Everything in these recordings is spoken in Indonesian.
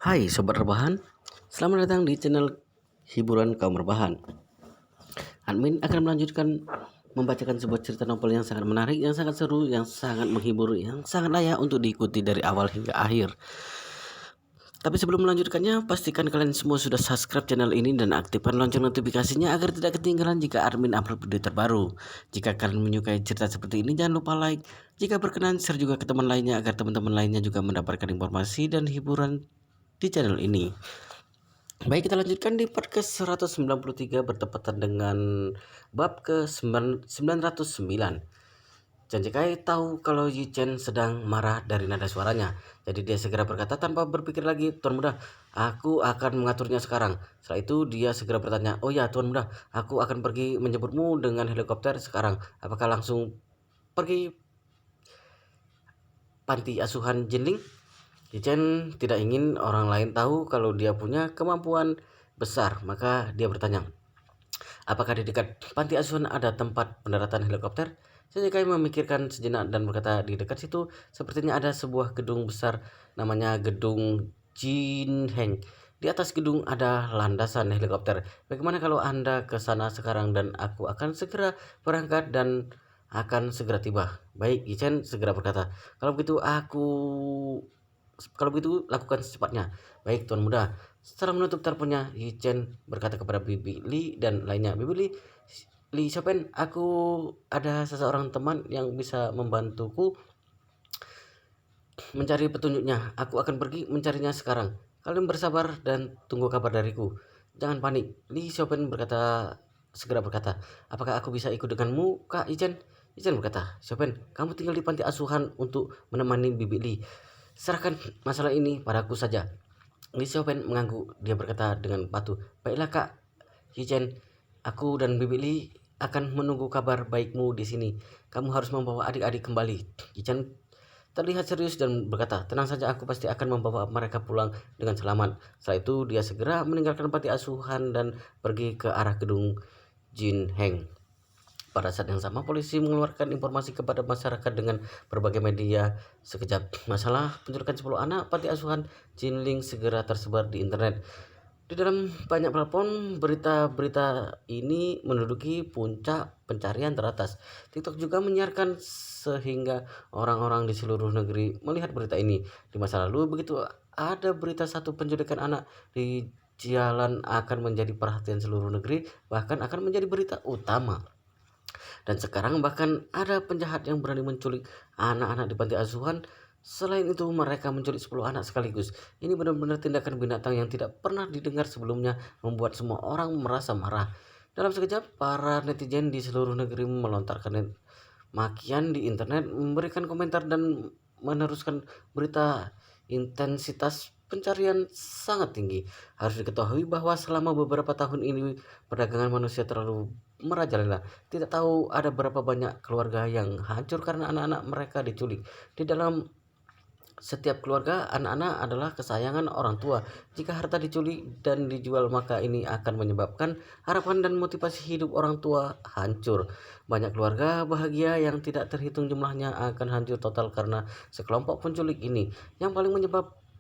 Hai Sobat Rebahan, selamat datang di channel hiburan kaum rebahan. Admin akan melanjutkan membacakan sebuah cerita novel yang sangat menarik, yang sangat seru, yang sangat menghibur, yang sangat layak untuk diikuti dari awal hingga akhir. Tapi sebelum melanjutkannya, pastikan kalian semua sudah subscribe channel ini dan aktifkan lonceng notifikasinya agar tidak ketinggalan jika admin upload video terbaru. Jika kalian menyukai cerita seperti ini, jangan lupa like. Jika berkenan, share juga ke teman lainnya agar teman-teman lainnya juga mendapatkan informasi dan hiburan di channel ini. Baik, kita lanjutkan di part ke 193 bertepatan dengan bab ke 909. Chen Jikai tahu kalau Yi Chen sedang marah dari nada suaranya. Jadi dia segera berkata tanpa berpikir lagi, "Tuan Muda, aku akan mengaturnya sekarang." Setelah itu dia segera bertanya, "Oh ya Tuan Muda, aku akan pergi menjemputmu dengan helikopter sekarang. Apakah langsung pergi panti asuhan Jinling?" Yi Chen tidak ingin orang lain tahu kalau dia punya kemampuan besar, maka dia bertanya, "Apakah di dekat panti asuhan ada tempat pendaratan helikopter?" Sejekai memikirkan sejenak dan berkata, "Di dekat situ sepertinya ada sebuah gedung besar namanya Gedung Jin Heng. Di atas gedung ada landasan helikopter. Bagaimana kalau Anda ke sana sekarang dan aku akan segera berangkat dan akan segera tiba." "Baik," Yi Chen segera berkata. Kalau begitu lakukan secepatnya." "Baik Tuan Muda." Setelah menutup teleponnya, Yi Chen berkata kepada Bibi Li dan lainnya, "Bibi Li Xiaopen, aku ada seseorang teman yang bisa membantuku mencari petunjuknya. Aku akan pergi mencarinya sekarang. Kalian bersabar dan tunggu kabar dariku. Jangan panik." Li Xiaopen segera berkata, "Apakah aku bisa ikut denganmu, Kak Yi Chen?" Yi Chen berkata, "Xiaopen, kamu tinggal di panti asuhan untuk menemani Bibi Li. Serahkan masalah ini padaku saja." Li Xiaopen mengangguk. Dia berkata dengan patuh, "Baiklah Kak Yi Chen, aku dan Bibi Li akan menunggu kabar baikmu di sini. Kamu harus membawa adik-adik kembali." Yi Chen terlihat serius dan berkata, "Tenang saja, aku pasti akan membawa mereka pulang dengan selamat." Setelah itu dia segera meninggalkan panti asuhan dan pergi ke arah gedung Jin Heng. Pada saat yang sama, polisi mengeluarkan informasi kepada masyarakat dengan berbagai media. Sekejap, masalah penculikan 10 anak panti asuhan Jinling segera tersebar di internet. Di dalam banyak platform, berita-berita ini menduduki puncak pencarian teratas. TikTok juga menyiarkan sehingga orang-orang di seluruh negeri melihat berita ini. Di masa lalu, begitu ada berita satu penculikan anak di jalan akan menjadi perhatian seluruh negeri, bahkan akan menjadi berita utama. Dan sekarang bahkan ada penjahat yang berani menculik anak-anak di panti asuhan. Selain itu mereka menculik 10 anak sekaligus. Ini benar-benar tindakan binatang yang tidak pernah didengar sebelumnya, membuat semua orang merasa marah. Dalam sekejap, para netizen di seluruh negeri melontarkan makian di internet, memberikan komentar dan meneruskan berita. Intensitas pencarian sangat tinggi. Harus diketahui bahwa selama beberapa tahun ini perdagangan manusia terlalu merajalela. Tidak tahu ada berapa banyak keluarga yang hancur karena anak-anak mereka diculik. Di dalam setiap keluarga, anak-anak adalah kesayangan orang tua. Jika harta diculik dan dijual, maka ini akan menyebabkan harapan dan motivasi hidup orang tua hancur. Banyak keluarga bahagia yang tidak terhitung jumlahnya akan hancur total karena sekelompok penculik ini. Yang paling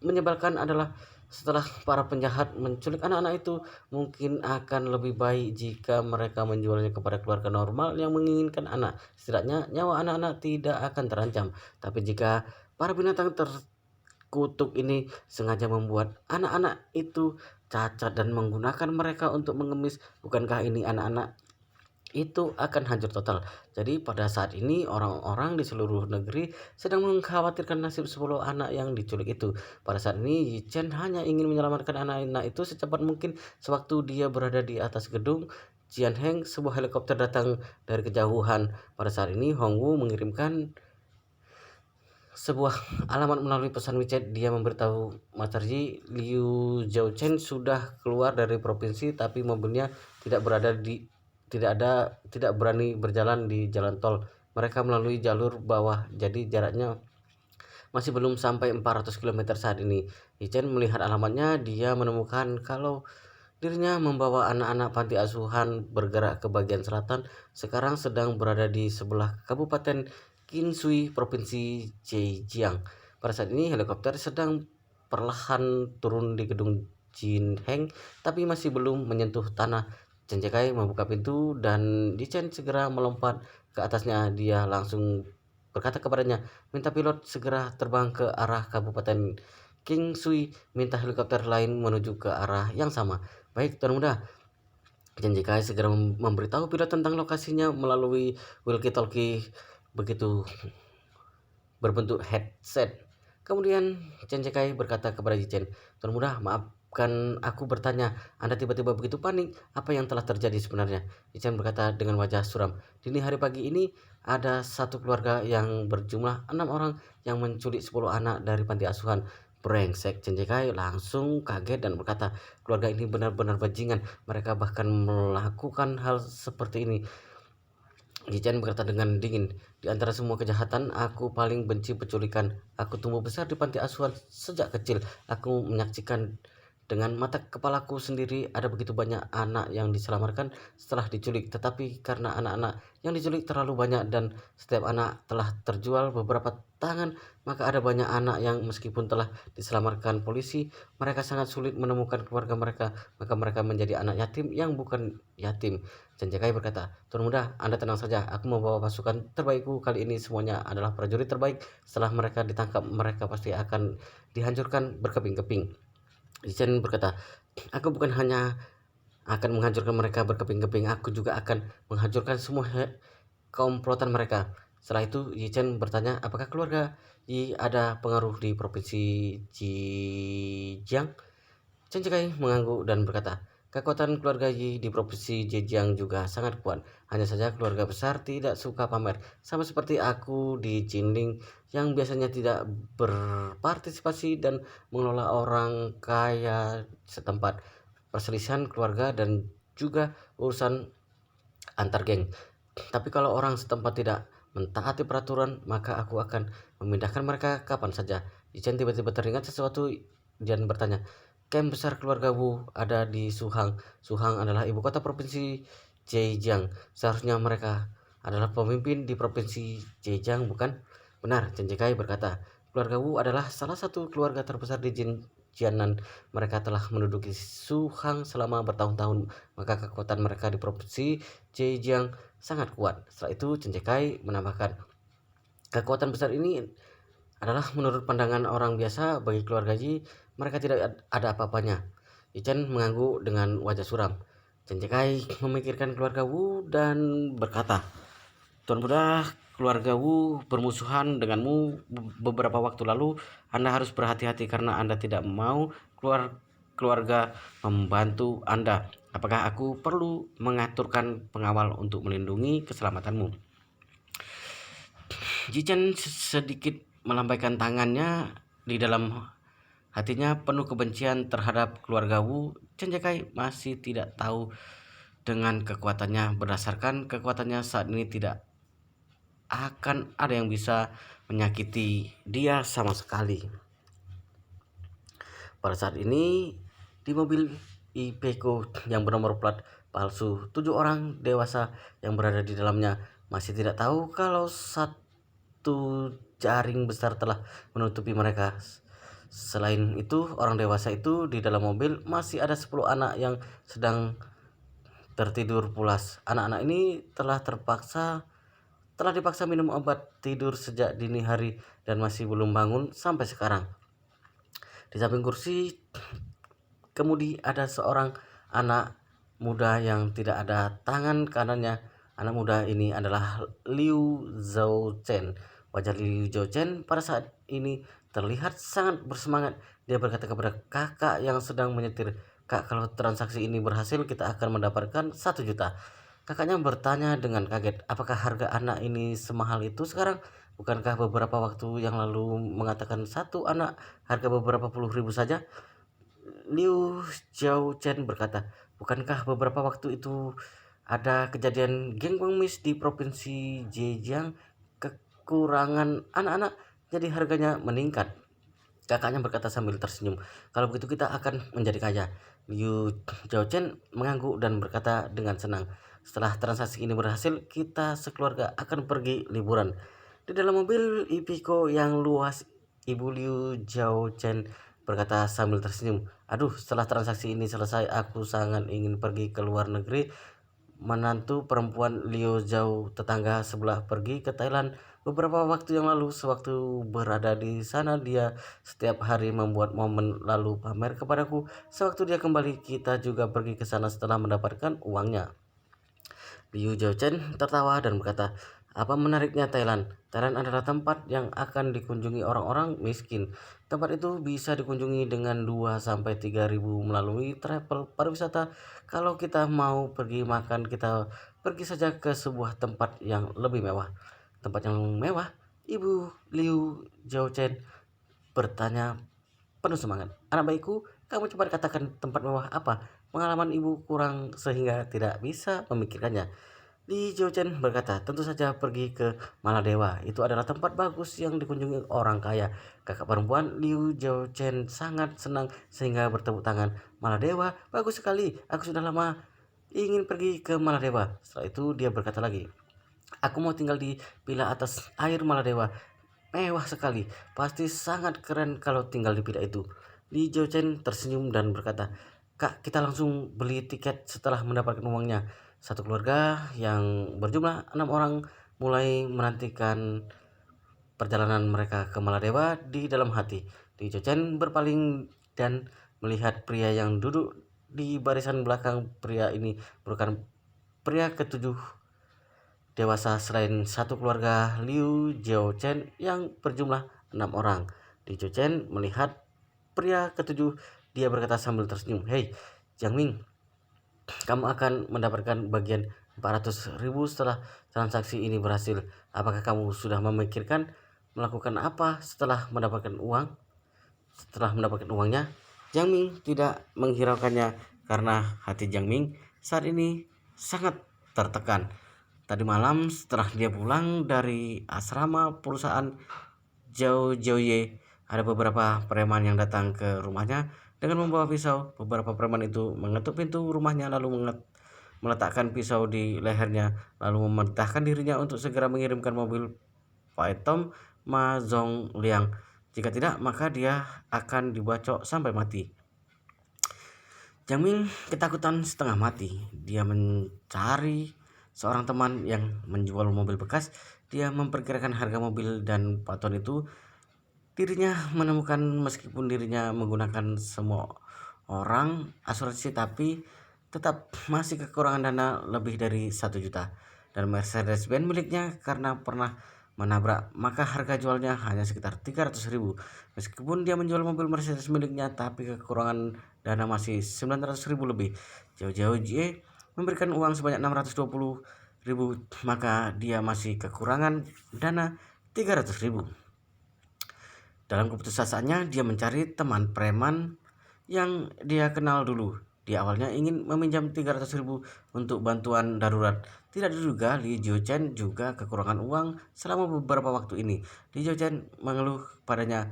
menyebalkan adalah setelah para penjahat menculik anak-anak itu, mungkin akan lebih baik jika mereka menjualnya kepada keluarga normal yang menginginkan anak. Setidaknya nyawa anak-anak tidak akan terancam. Tapi jika para binatang terkutuk ini sengaja membuat anak-anak itu cacat dan menggunakan mereka untuk mengemis, bukankah ini anak-anak itu akan hancur total? Jadi pada saat ini orang-orang di seluruh negeri sedang mengkhawatirkan nasib 10 anak yang diculik itu. Pada saat ini Yi Chen hanya ingin menyelamatkan anak-anak itu secepat mungkin. Sewaktu dia berada di atas gedung Jian Heng, sebuah helikopter datang dari kejauhan. Pada saat ini Hong Wu mengirimkan sebuah alamat melalui pesan WeChat. Dia memberitahu Master Yi, Liu Zhaochen sudah keluar dari provinsi, tapi mobilnya tidak berani berjalan di jalan tol. Mereka melalui jalur bawah, jadi jaraknya masih belum sampai 400 km saat ini. Yi Chen melihat alamatnya. Dia menemukan kalau dirinya membawa anak-anak panti asuhan bergerak ke bagian selatan. Sekarang sedang berada di sebelah Kabupaten Qinshui, Provinsi Zhejiang. Pada saat ini helikopter sedang perlahan turun di gedung Jin Heng, tapi masih belum menyentuh tanah. Chen Jekai membuka pintu dan Yi Chen segera melompat ke atasnya. Dia langsung berkata kepadanya, minta pilot segera terbang ke arah Kabupaten King Sui, minta helikopter lain menuju ke arah yang sama. Baik, Tuan Muda. Chen Jekai segera memberitahu pilot tentang lokasinya melalui walkie-talkie begitu berbentuk headset. Kemudian Chen Jekai berkata kepada Yi Chen, Tuan Muda, maafkan aku bertanya, Anda tiba-tiba begitu panik, apa yang telah terjadi sebenarnya? Yi Chen berkata dengan wajah suram, dini hari pagi ini ada satu keluarga yang berjumlah 6 orang yang menculik 10 anak dari panti asuhan. Brengsek. Chen Jekai langsung kaget dan berkata, keluarga ini benar-benar bajingan, mereka bahkan melakukan hal seperti ini. Yi Chen berkata dengan dingin, di antara semua kejahatan, aku paling benci penculikan. Aku tumbuh besar di panti asuhan sejak kecil. Aku menyaksikan dengan mata kepalaku sendiri ada begitu banyak anak yang diselamatkan setelah diculik. Tetapi karena anak-anak yang diculik terlalu banyak dan setiap anak telah terjual beberapa tangan, maka ada banyak anak yang meskipun telah diselamatkan polisi, mereka sangat sulit menemukan keluarga mereka. Maka mereka menjadi anak yatim yang bukan yatim. Chen Jekai berkata, Tuan Muda, Anda tenang saja. Aku membawa pasukan terbaikku. Kali ini semuanya adalah prajurit terbaik. Setelah mereka ditangkap, mereka pasti akan dihancurkan berkeping-keping. Yi Chen berkata, aku bukan hanya akan menghancurkan mereka berkeping-keping, aku juga akan menghancurkan semua komplotan mereka. Setelah itu Yi Chen bertanya, apakah keluarga Yi ada pengaruh di provinsi Zhejiang? Chen Jekai mengangguk dan berkata, kekuatan keluarga Yi di provinsi Zhejiang juga sangat kuat. Hanya saja keluarga besar tidak suka pamer, sama seperti aku di Jinling yang biasanya tidak berpartisipasi dan mengelola orang kaya setempat. Perselisihan keluarga dan juga urusan antar geng. Tapi kalau orang setempat tidak mentaati peraturan, maka aku akan memindahkan mereka kapan saja. Yi Chen tiba-tiba teringat sesuatu dan bertanya, Camp besar keluarga Wu ada di Suhang. Suhang adalah ibu kota provinsi Zhejiang. Seharusnya mereka adalah pemimpin di provinsi Zhejiang, bukan? Benar, Chen Jekai berkata. Keluarga Wu adalah salah satu keluarga terbesar di Jianan. Mereka telah menduduki Suhang selama bertahun-tahun, maka kekuatan mereka di provinsi Zhejiang sangat kuat. Setelah itu Chen Jekai menambahkan, kekuatan besar ini adalah menurut pandangan orang biasa. Bagi keluarga Yi, mereka tidak ada apa-apanya. Yi Chen mengangguk dengan wajah suram. Chen Jekai memikirkan keluarga Wu dan berkata, Tuan Muda, keluarga Wu bermusuhan denganmu beberapa waktu lalu. Anda harus berhati-hati karena Anda tidak mau keluarga membantu Anda. Apakah aku perlu mengaturkan pengawal untuk melindungi keselamatanmu? Yi Chen sedikit melambaikan tangannya. Di dalam hatinya penuh kebencian terhadap keluarga Wu. Chen Jekai masih tidak tahu dengan kekuatannya. Berdasarkan kekuatannya saat ini tidak akan ada yang bisa menyakiti dia sama sekali. Pada saat ini di mobil Iveco yang bernomor plat palsu, 7 orang dewasa yang berada di dalamnya masih tidak tahu kalau satu jaring besar telah menutupi mereka. Selain itu, orang dewasa itu di dalam mobil masih ada 10 anak yang sedang tertidur pulas. Anak-anak ini telah dipaksa minum obat tidur sejak dini hari dan masih belum bangun sampai sekarang. Di samping kursi kemudi ada seorang anak muda yang tidak ada tangan kanannya. Anak muda ini adalah Liu Zhouchen. Wajah Liu Zhouchen pada saat ini terlihat sangat bersemangat. Dia berkata kepada kakak yang sedang menyetir, Kak, kalau transaksi ini berhasil kita akan mendapatkan 1 juta. Kakaknya bertanya dengan kaget, apakah harga anak ini semahal itu sekarang? Bukankah beberapa waktu yang lalu mengatakan satu anak harga beberapa puluh ribu saja? Liu Xiaochen berkata, bukankah beberapa waktu itu ada kejadian geng pengemis di provinsi Zhejiang, kekurangan anak-anak, jadi harganya meningkat. Kakaknya berkata sambil tersenyum, kalau begitu kita akan menjadi kaya. Liu Xiaochen mengangguk dan berkata dengan senang, setelah transaksi ini berhasil, kita sekeluarga akan pergi liburan. Di dalam mobil Iveco yang luas, Ibu Liu Xiaochen berkata sambil tersenyum, "Aduh, setelah transaksi ini selesai, aku sangat ingin pergi ke luar negeri." Menantu perempuan Liu Zhao, tetangga sebelah, pergi ke Thailand beberapa waktu yang lalu. Sewaktu berada di sana, dia setiap hari membuat momen lalu pamer kepadaku. Sewaktu dia kembali, kita juga pergi ke sana setelah mendapatkan uangnya. Liu Zhaochen tertawa dan berkata, "Apa menariknya Thailand? Thailand adalah tempat yang akan dikunjungi orang-orang miskin. Tempat itu bisa dikunjungi dengan 2 sampai 3 ribu melalui travel pariwisata. Kalau kita mau pergi makan, kita pergi saja ke sebuah tempat yang lebih mewah." "Tempat yang mewah?" Ibu Liu Zhaochen bertanya penuh semangat. "Anak baikku, kamu cepat katakan tempat mewah apa? Pengalaman ibu kurang sehingga tidak bisa memikirkannya." Li Zhouchen berkata, "Tentu saja pergi ke Maladewa. Itu adalah tempat bagus yang dikunjungi orang kaya." Kakak perempuan Liu Zhouchen sangat senang sehingga bertepuk tangan. "Maladewa, bagus sekali. Aku sudah lama ingin pergi ke Maladewa." Setelah itu dia berkata lagi, "Aku mau tinggal di villa atas air Maladewa. Mewah sekali. Pasti sangat keren kalau tinggal di villa itu." Li Zhouchen tersenyum dan berkata, "Kak, kita langsung beli tiket setelah mendapatkan uangnya." Satu keluarga yang berjumlah 6 orang mulai menantikan perjalanan mereka ke Maladewa di dalam hati. Li Zhouchen berpaling dan melihat pria yang duduk di barisan belakang. Pria ini merupakan pria ketujuh dewasa selain satu keluarga Liu Zhouchen yang berjumlah 6 orang. Li Zhouchen melihat pria ketujuh. Dia berkata sambil tersenyum, "Hei, Jiang Ming, kamu akan mendapatkan bagian 400 ribu setelah transaksi ini berhasil. Apakah kamu sudah memikirkan melakukan apa setelah mendapatkan uang?" Setelah mendapatkan uangnya, Jiang Ming tidak menghiraukannya karena hati Jiang Ming saat ini sangat tertekan. Tadi malam setelah dia pulang dari asrama perusahaan Zhao Jiaoye, ada beberapa preman yang datang ke rumahnya dengan membawa pisau. Beberapa preman itu mengetuk pintu rumahnya lalu meletakkan pisau di lehernya, lalu memerintahkan dirinya untuk segera mengirimkan mobil Phaeton Ma Zhongliang. Jika tidak, maka dia akan dibacok sampai mati. Jiang Ming ketakutan setengah mati. Dia mencari seorang teman yang menjual mobil bekas. Dia memperkirakan harga mobil dan paton itu. Dirinya menemukan meskipun dirinya menggunakan semua orang asuransi, tapi tetap masih kekurangan dana lebih dari 1 juta. Dan Mercedes-Benz miliknya karena pernah menabrak, maka harga jualnya hanya sekitar 300 ribu. Meskipun dia menjual mobil Mercedes miliknya, tapi kekurangan dana masih 900 ribu lebih. Jauh-jauh Jie memberikan uang sebanyak 620 ribu, maka dia masih kekurangan dana 300 ribu. Dalam keputusasanya, dia mencari teman preman yang dia kenal dulu. Dia awalnya ingin meminjam 300 ribu untuk bantuan darurat. Tidak diduga Li Zhouchen juga kekurangan uang selama beberapa waktu ini. Li Zhouchen mengeluh padanya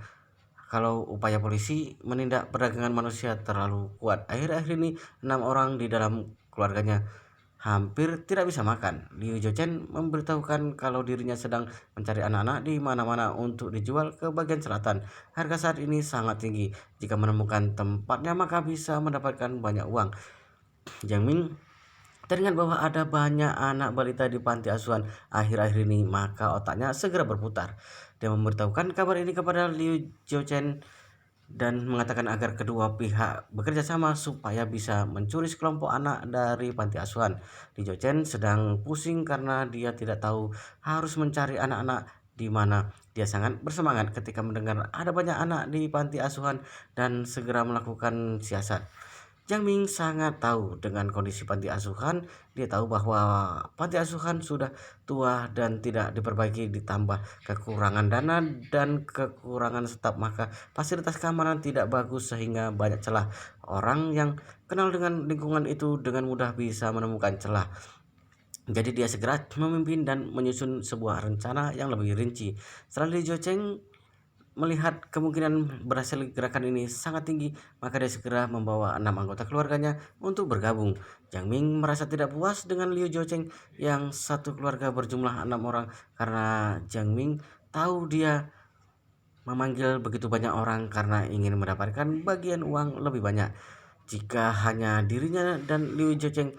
kalau upaya polisi menindak perdagangan manusia terlalu kuat. Akhir-akhir ini 6 orang di dalam keluarganya hampir tidak bisa makan. Liu Zhouchen memberitahukan kalau dirinya sedang mencari anak-anak di mana-mana untuk dijual ke bagian selatan. Harga saat ini sangat tinggi. Jika menemukan tempatnya, maka bisa mendapatkan banyak uang. Jiang Ming teringat bahwa ada banyak anak balita di panti asuhan akhir-akhir ini, maka otaknya segera berputar. Dia memberitahukan kabar ini kepada Liu Zhouchen dan mengatakan agar kedua pihak bekerja sama supaya bisa mencuri sekelompok anak dari panti asuhan. Li Zhouchen sedang pusing karena dia tidak tahu harus mencari anak-anak di mana. Dia sangat bersemangat ketika mendengar ada banyak anak di panti asuhan dan segera melakukan siasat. Jiang Ming sangat tahu dengan kondisi panti asuhan. Dia tahu bahwa panti asuhan sudah tua dan tidak diperbaiki, ditambah kekurangan dana dan kekurangan staf, maka fasilitas keamanan tidak bagus sehingga banyak celah. Orang yang kenal dengan lingkungan itu dengan mudah bisa menemukan celah. Jadi dia segera memimpin dan menyusun sebuah rencana yang lebih rinci. Setelah Li Zhouchen melihat kemungkinan berhasil gerakan ini sangat tinggi, maka dia segera membawa 6 anggota keluarganya untuk bergabung. Jiang Ming merasa tidak puas dengan Liu Zhouchen yang satu keluarga berjumlah 6 orang karena Jiang Ming tahu dia memanggil begitu banyak orang karena ingin mendapatkan bagian uang lebih banyak. Jika hanya dirinya dan Liu Zhecheng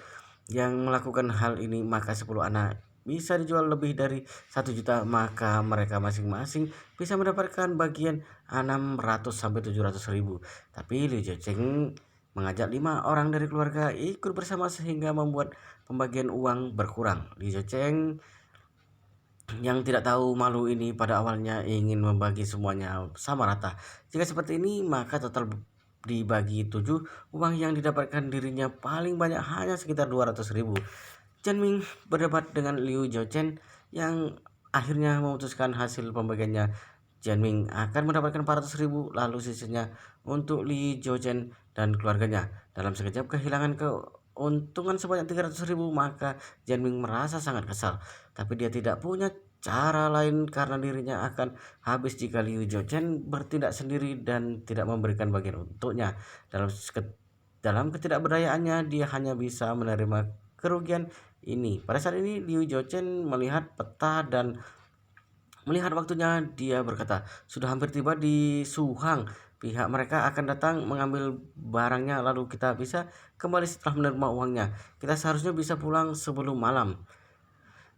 yang melakukan hal ini, maka 10 anak bisa dijual lebih dari 1 juta, maka mereka masing-masing bisa mendapatkan bagian 600 sampai 700 ribu. Tapi Liu Zhecheng mengajak 5 orang dari keluarga ikut bersama sehingga membuat pembagian uang berkurang. Liu Zhecheng yang tidak tahu malu ini pada awalnya ingin membagi semuanya sama rata. Jika seperti ini, maka total dibagi 7, uang yang didapatkan dirinya paling banyak hanya sekitar 200 ribu. Chen Ming berdebat dengan Liu Zhouchen yang akhirnya memutuskan hasil pembagiannya. Chen Ming akan mendapatkan 400 ribu, lalu sisanya untuk Liu Zhouchen dan keluarganya. Dalam sekejap kehilangan keuntungan sebanyak 300 ribu, maka Chen Ming merasa sangat kesal. Tapi dia tidak punya cara lain karena dirinya akan habis jika Liu Zhouchen bertindak sendiri dan tidak memberikan bagian untuknya. Dalam ketidakberdayaannya, dia hanya bisa menerima kerugian ini. Pada saat ini Liu Zhouchen melihat peta dan melihat waktunya. Dia berkata, sudah hampir tiba di Suhang. Pihak mereka akan datang mengambil barangnya, lalu kita bisa kembali setelah menerima uangnya. Kita seharusnya bisa pulang sebelum malam.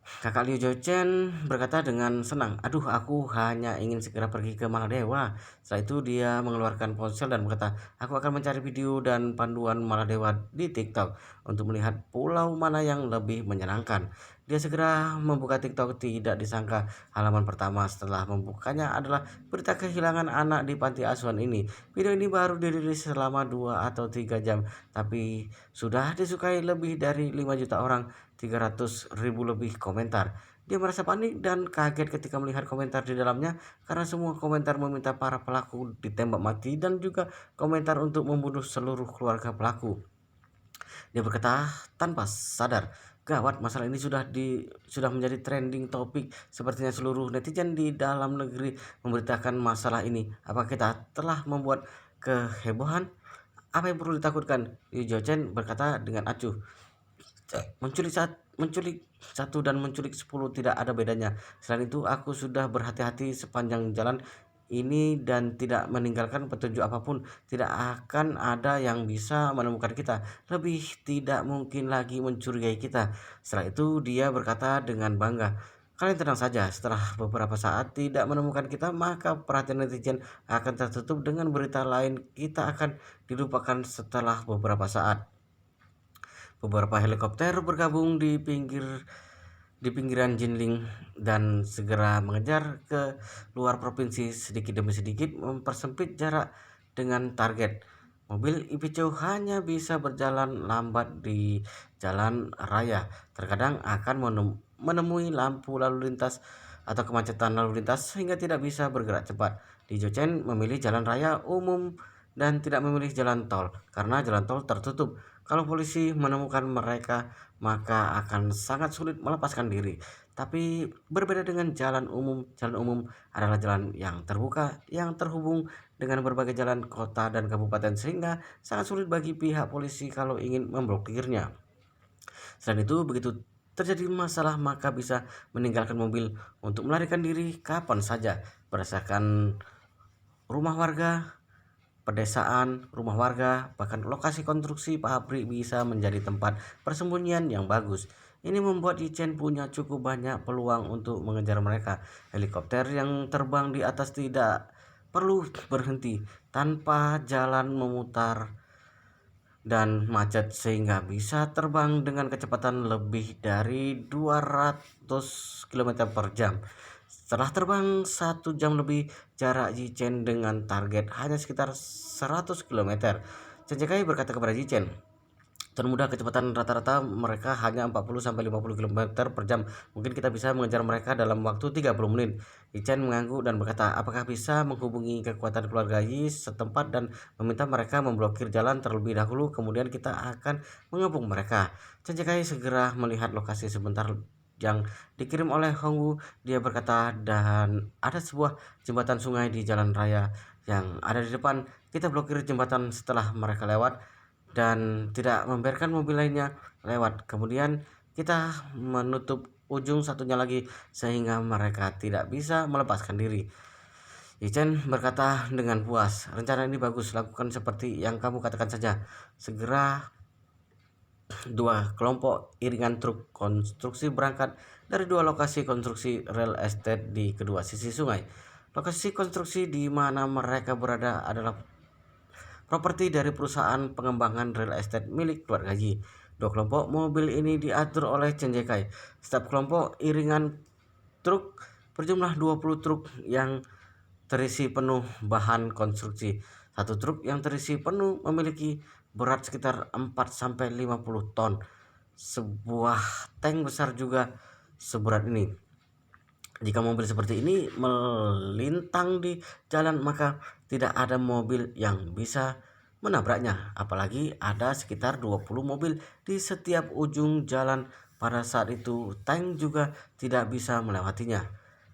Kakak Liu Zhouchen berkata dengan senang, aduh, aku hanya ingin segera pergi ke Maladewa. Setelah itu dia mengeluarkan ponsel dan berkata, aku akan mencari video dan panduan Maladewa di TikTok untuk melihat pulau mana yang lebih menyenangkan. Dia segera membuka TikTok. Tidak disangka, halaman pertama setelah membukanya adalah berita kehilangan anak di panti asuhan ini. Video ini baru dirilis selama 2 atau 3 jam, tapi sudah disukai lebih dari 5 juta orang. 300 ribu lebih komentar. Dia merasa panik dan kaget ketika melihat komentar di dalamnya karena semua komentar meminta para pelaku ditembak mati dan juga komentar untuk membunuh seluruh keluarga pelaku. Dia berkata tanpa sadar, gawat, masalah ini sudah menjadi trending topik. Sepertinya seluruh netizen di dalam negeri memberitakan masalah ini. Apakah kita telah membuat kehebohan? Apa yang perlu ditakutkan? Liu Zhouchen berkata dengan acuh. Menculik 1 dan menculik 10 tidak ada bedanya. Selain itu, aku sudah berhati-hati sepanjang jalan ini dan tidak meninggalkan petunjuk apapun. Tidak akan ada yang bisa menemukan kita. Lebih tidak mungkin lagi mencurigai kita. Setelah itu dia berkata dengan bangga, kalian tenang saja, setelah beberapa saat tidak menemukan kita, maka perhatian netizen akan tertutup dengan berita lain. Kita akan dilupakan setelah beberapa saat. Beberapa helikopter bergabung di pinggiran Jinling dan segera mengejar ke luar provinsi. Sedikit demi sedikit mempersempit jarak dengan target. Mobil Ipico hanya bisa berjalan lambat di jalan raya. Terkadang akan menemui lampu lalu lintas atau kemacetan lalu lintas sehingga tidak bisa bergerak cepat. Di Zhouchen memilih jalan raya umum dan tidak memilih jalan tol karena jalan tol tertutup. Kalau polisi menemukan mereka, maka akan sangat sulit melepaskan diri. Tapi berbeda dengan jalan umum adalah jalan yang terbuka yang terhubung dengan berbagai jalan kota dan kabupaten sehingga sangat sulit bagi pihak polisi kalau ingin memblokirnya. Selain itu, begitu terjadi masalah maka bisa meninggalkan mobil untuk melarikan diri kapan saja. Berdasarkan rumah warga, pedesaan, rumah warga, bahkan lokasi konstruksi pabrik bisa menjadi tempat persembunyian yang bagus. Ini membuat Yichen punya cukup banyak peluang untuk mengejar mereka. Helikopter yang terbang di atas tidak perlu berhenti tanpa jalan memutar dan macet sehingga bisa terbang dengan kecepatan lebih dari 200 km per jam. Setelah terbang 1 jam lebih, jarak Yichen dengan target hanya sekitar 100 km. Chen Zhekai berkata kepada Yichen, Tuan muda, kecepatan rata-rata mereka hanya 40 sampai 50 km per jam. Mungkin kita bisa mengejar mereka dalam waktu 30 menit. Yichen mengangguk dan berkata, apakah bisa menghubungi kekuatan keluarga Yi setempat dan meminta mereka memblokir jalan terlebih dahulu, kemudian kita akan mengepung mereka. Chen Zhekai segera melihat lokasi sebentar yang dikirim oleh Hongwu. Dia berkata, dan ada sebuah jembatan sungai di jalan raya yang ada di depan. Kita blokir jembatan setelah mereka lewat dan tidak membiarkan mobil lainnya lewat. Kemudian kita menutup ujung satunya lagi sehingga mereka tidak bisa melepaskan diri. Ichen berkata dengan puas, rencana ini bagus, lakukan seperti yang kamu katakan saja. Segera dua kelompok iringan truk konstruksi berangkat dari dua lokasi konstruksi real estate di kedua sisi sungai. Lokasi konstruksi di mana mereka berada adalah properti dari perusahaan pengembangan real estate milik keluarga Yi. Dua kelompok mobil ini diatur oleh Chen Jekai. Setiap kelompok iringan truk berjumlah 20 truk yang terisi penuh bahan konstruksi. Satu truk yang terisi penuh memiliki berat sekitar 4-50 ton. Sebuah tank besar juga seberat ini. Jika mobil seperti ini melintang di jalan, maka tidak ada mobil yang bisa menabraknya. Apalagi ada sekitar 20 mobil di setiap ujung jalan. Pada saat itu tank juga tidak bisa melewatinya.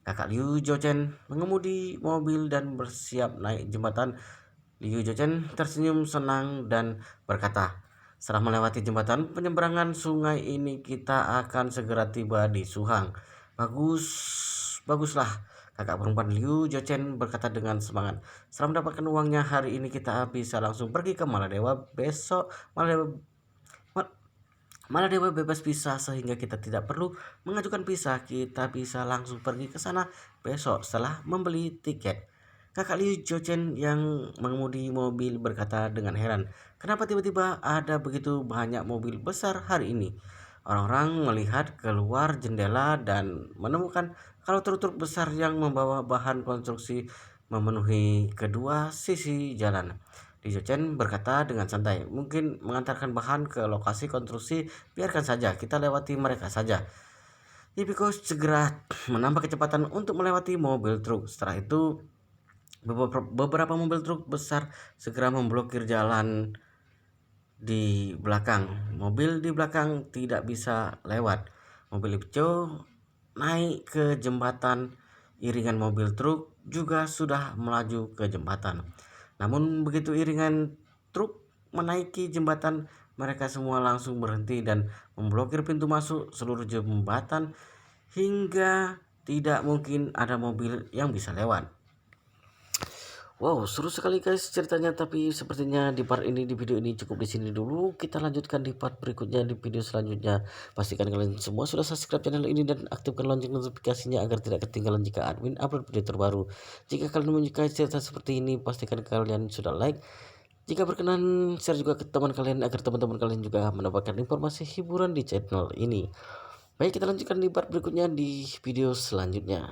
Kakak Liu Jochen mengemudi mobil dan bersiap naik jembatan. Liu Jochen tersenyum senang dan berkata, setelah melewati jembatan penyeberangan sungai ini, kita akan segera tiba di Suhang. Baguslah, kakak perempuan Liu Jochen berkata dengan semangat. Setelah mendapatkan uangnya hari ini, kita bisa langsung pergi ke Maladewa. Besok Maladewa bebas visa sehingga kita tidak perlu mengajukan visa. Kita bisa langsung pergi ke sana besok setelah membeli tiket. Kakak Liu Jochen yang mengemudi mobil berkata dengan heran, kenapa tiba-tiba ada begitu banyak mobil besar hari ini? Orang-orang melihat keluar jendela dan menemukan kalau truk-truk besar yang membawa bahan konstruksi memenuhi kedua sisi jalan. Li Jochen berkata dengan santai, mungkin mengantarkan bahan ke lokasi konstruksi, biarkan saja, kita lewati mereka saja. Yipiko segera menambah kecepatan untuk melewati mobil truk. Setelah itu, beberapa mobil truk besar segera memblokir jalan di belakang. Mobil di belakang tidak bisa lewat. Mobil hijau naik ke jembatan. Iringan mobil truk juga sudah melaju ke jembatan. Namun begitu iringan truk menaiki jembatan, mereka semua langsung berhenti dan memblokir pintu masuk seluruh jembatan hingga tidak mungkin ada mobil yang bisa lewat. Wow, seru sekali guys ceritanya, tapi sepertinya di part ini, di video ini cukup di sini dulu. Kita lanjutkan di part berikutnya di video selanjutnya. Pastikan kalian semua sudah subscribe channel ini dan aktifkan lonceng notifikasinya agar tidak ketinggalan jika admin upload video terbaru. Jika kalian menyukai cerita seperti ini, pastikan kalian sudah like. Jika berkenan, share juga ke teman kalian agar teman-teman kalian juga mendapatkan informasi hiburan di channel ini. Baik, kita lanjutkan di part berikutnya di video selanjutnya.